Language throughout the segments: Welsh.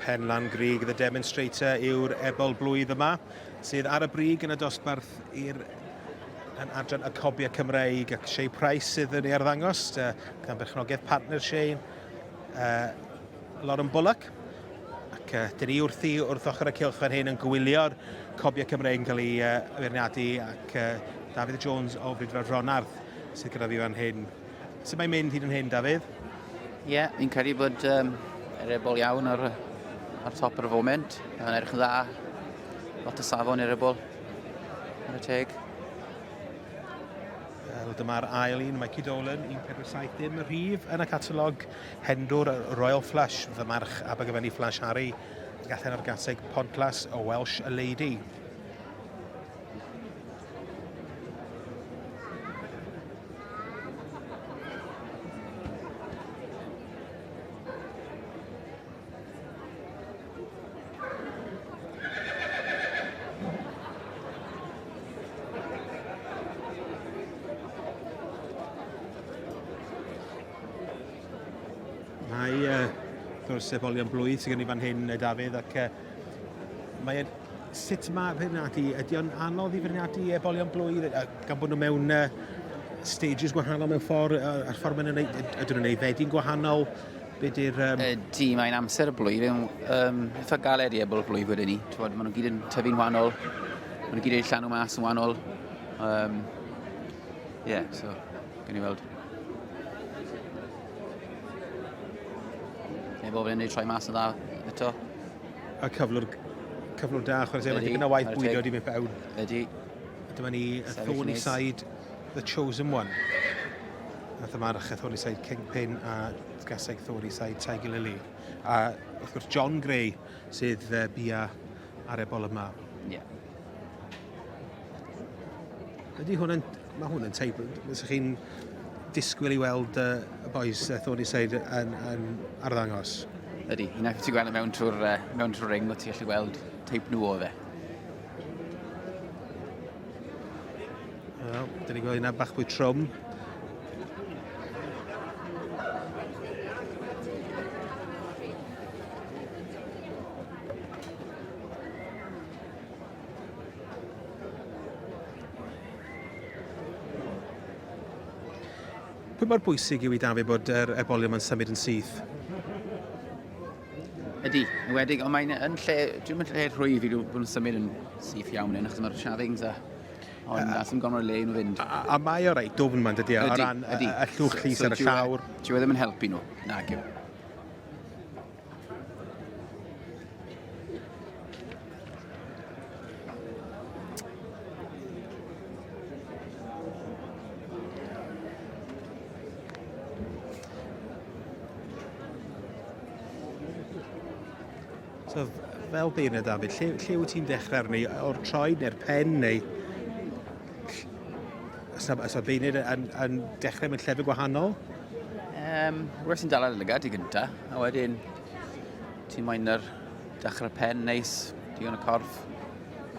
pen lan grig, y demonstrator yw'r Ebol Blwydd yma, sydd ar y brig yn y dosbarth i'r adran y Cobiau Cymreig ac Sioe Price sydd yn ei arddangos, gan berchnogaeth partner Sioe, Lauren Bullock. Ac dyn ni wrth ochr y cylch fan hyn yn gwylio'r Cobiau Cymreig yn cael ei feirniadu ac David Jones o Brydfer Fronarth sydd gyda fi fan hyn. Sut mae'n mynd hyd yn hyn, Dafydd? Ie, fi'n credu bod yr ebol iawn ar top yr foment. Yn edrych yn dda. Lot o safon i'r ebol. Ar y teg. Dyma'r ail un, mae Cydolen, 147 dim y rhif yn y catalog hendwr Royal Flush, fy march Abergavenny Flash Harry, gallen ar gaseg Podclass o Welsh Lady. Mae gwrs Ebolion Blwydd sydd gen i fan hyn, Dafydd, ac sut mae feirniadu? Ydy o'n anodd i feirniadu Ebolion Blwydd, gan bod nhw mewn stages gwahanol mewn ffordd, a'r ffordd maen nhw'n ydyn nhw'n aeddfedu'n gwahanol? Di, mae'n amser y blwydd, eitha galed i Ebol Blwydd wedyn ni. Maen nhw'n gyd yn tyfu'n wahanol, maen nhw'n gyd yn llanw mas yn wahanol. So, gen i weld. Ebol yn ei troi mas yn dda eto. A cyflwr da, chwarae mae dipyn o waith bwydo di mynd fewn. Ydy. Dyma ni y Thorny Side, The Chosen One. Nath ymarch y Thorny Side Kingpin a gaseg Thorny Side Tiger Lily. A wrth gwrs John Gray sydd bia ar Ebol yma. Ie. Mae hwn yn teip, fysach chi'n disgwyl i weld y boys Thorny Side yn arddangos? Ydy, unwaith ti'n gweld mewn trwy'r ring, o ti'n gallu gweld teip nhw o fe. Dyn ni'n gweld yna bach bwy trwm. Pwy mor bwysig yw i Dafydd bod yr ebolion yn symud yn syth? Ydy, wedig, ond mae'n yn lle, dwi'n mynd lle rhwyf i bod yn symud yn syth iawn yn, achos mae'r shaddings ond as yn gormod o le i nhw fynd. A mae o reit dwfn ma'n dydi, o ran y llwch llys ar y llawr? Dyw e ddim yn helpu nhw, nag yw. So, fel beirniad Dafydd, lle wyt ti'n dechrau arni? O'r troed neu'r pen neu? So beirniad yn dechrau mewn llefydd gwahanol? Rwy'n sy'n dal ar y lygad i gynta, a wedyn ti'n moyn yr dechrau pen neis, digon y corff,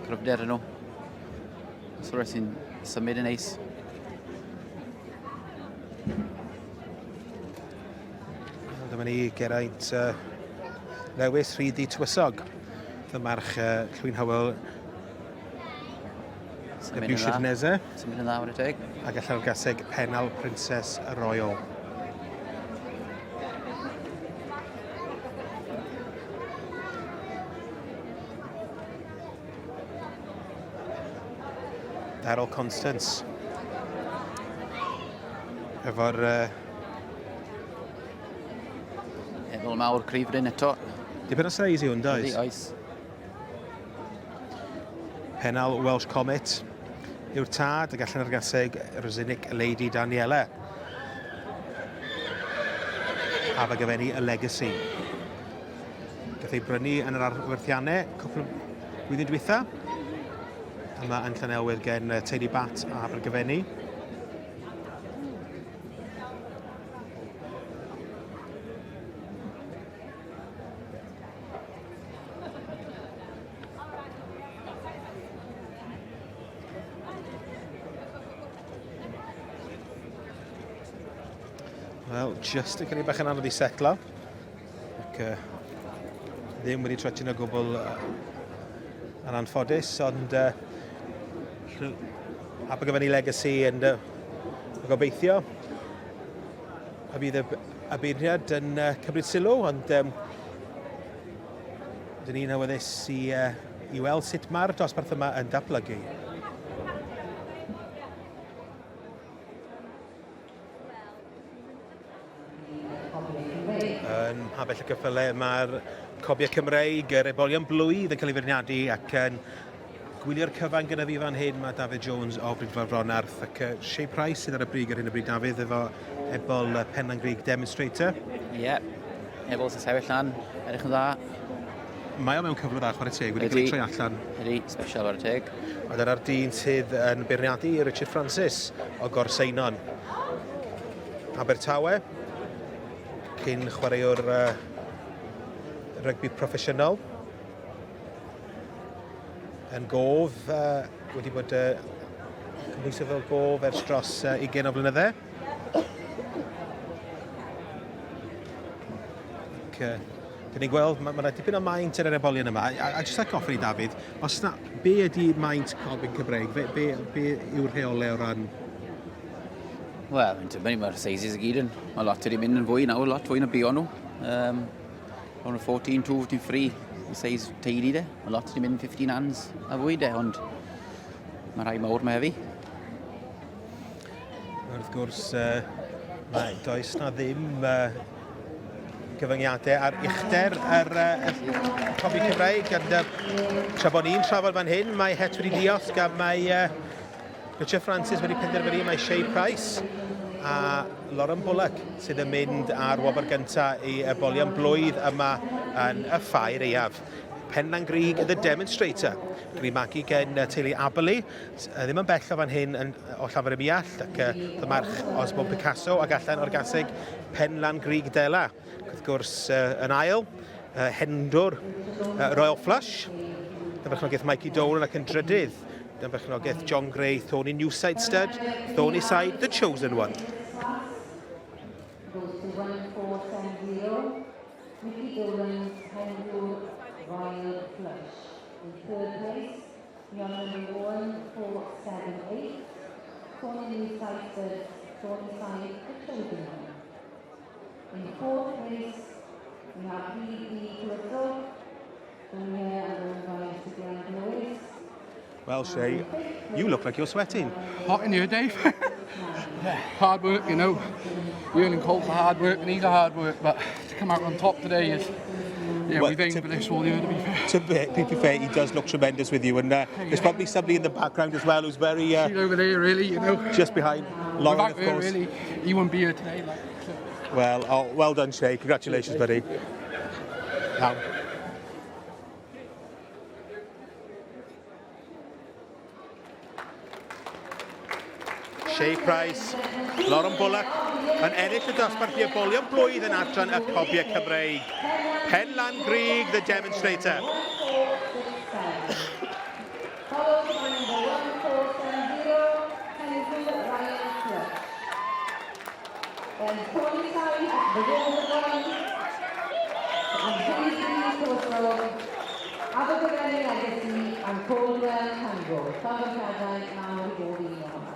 cryfder yn nhw. So rwy'n sy'n symud yn neis. Dyma ni Geraint Lewis Rhyddi Tywysog. Dymarch Llwyn Hywel Nebuchadnezzar Neze. Symud yn dda ar y teg. A gallar gaseg Pennal Princess Royal. Daryl Constance. Efo'r Ebol mawr cryfryn eto. dipyn o seis i hwn, does? Ydy, oes. Pennal Welsh Comet yw'r tad, a gallen ar gaseg Rosinic Lady Daniela. Abergavenny y Legacy. Gath ei brynu yn yr arwerthiannau cwpl o flwyddyn diwetha. Yma yn Llanelwydd gen teulu Bat a Abergavenny. Wel, just yn cael ei bach yn anodd i setlo. Ac ddim wedi trytyn o gwbl yn anffodus, ond a bydd gyda ni legacy yn gobeithio. A bydd y beirniad yn cymryd sylw, ond dyn ni'n awyddus i weld sut mae'r dosbarth yma yn datblygu. Yn habell y cyffyle mae'r Cobiau Cymreig, yr Ebolion Blwydd yn cael ei feirniadu ac yn gwylio'r cyfan gyda fi fan hyn. Mae David Jones o Brydfer Fronarth ac Sioe Price sydd ar y brig ar hyn o bryd, David, efo Ebol Penlan Grug Demonstrator. Ie, Ebol sy'n sefyll lan, edrych yn dda. Mae o mewn cyfle dda, chwarae teg, wedi cael ei troi allan. Ydy, special ar y teg. A dyna'r dyn sydd yn beirniadu Richard Francis o Gorseinon. Abertawe, cyn chwaraewr rygbi proffesiynol. Yn gof, wedi bod cymwysau fel gof ers dros 20 o flynyddau. Dyn ni'n gweld, mae dipyn o maint yn yr ebolion yma. A jyst ac offer i David, be ydy maint Cobiau Cymreig? Be yw'r rheolau o ran? Wel, yn tybynnu mae'r sizes y gyd yn. Mae lot wedi mynd yn fwy nawr, lot fwy na bio nhw. Rwy'n 14, 2, 3, y size teulu de. Mae lot wedi mynd 15 hands a fwy de, ond mae rhai mawr me fi. Wrth gwrs, does na ddim gyfyngiadau ar uchder yr Cobiau Cymreig. Tra bod ni'n trafod fan hyn, mae Het wedi diosg a mae Richard Francis wedi penderfynu, mae Sioe Price a Lauren Bullock sydd yn mynd ar wobr gyntaf i Ebolion Blwydd yma yn y ffair eiaf. Penlan Grug The Demonstrator. Grimagu gen teulu Aberley, ddim yn bell o fan hyn o llafur y Miall, ac y march Osmond Picasso ac allan o'r gaseg Penlan Grug Dela. Wrth gwrs, yn ail, hendwr Royal Flush, dyfrchnogaeth Mikey Dolan ac yn drydydd, dyfrchnogaeth John Gray, Thorny Newside Stud, Thorny Side, The Chosen One. Goes to 1470, Mickey Dolan, hendwr Royal Flush. In third place, young number 1478, Thorny Newside Stud, Thorny Side, The Chosen One. In fourth place, we have B.B. Clifford, from here and over to Grand Louis. Well, Sioe, you look like you're sweating. Hot in here, Dave. Yeah, hard work, you know. Yearling Colt's a hard work and he's a hard work, but to come out on top today is, yeah, well, we've aimed for this all year, to be fair. To be fair, he does look tremendous with you, and there's probably somebody in the background as well who's very... He's over there, really, you know. Just behind Lauren, of course. Really, he won't be here today, like. So. Well done, Sioe. Congratulations, buddy. Now. Sioe Price, Lauren Bullock yn ennill y dosbarth i Ebolion Blwydd yn adran y Cobiau Cymreig. Penlan Grug, The Demonstrator. Followed by number 1470, hendwr Royal Flush. And Thorny Side, The Golden One, and B.B. Clifford, Abergavenny Legacy, and Coldwell Tango. Traddodiadau nawr i bob un ohono.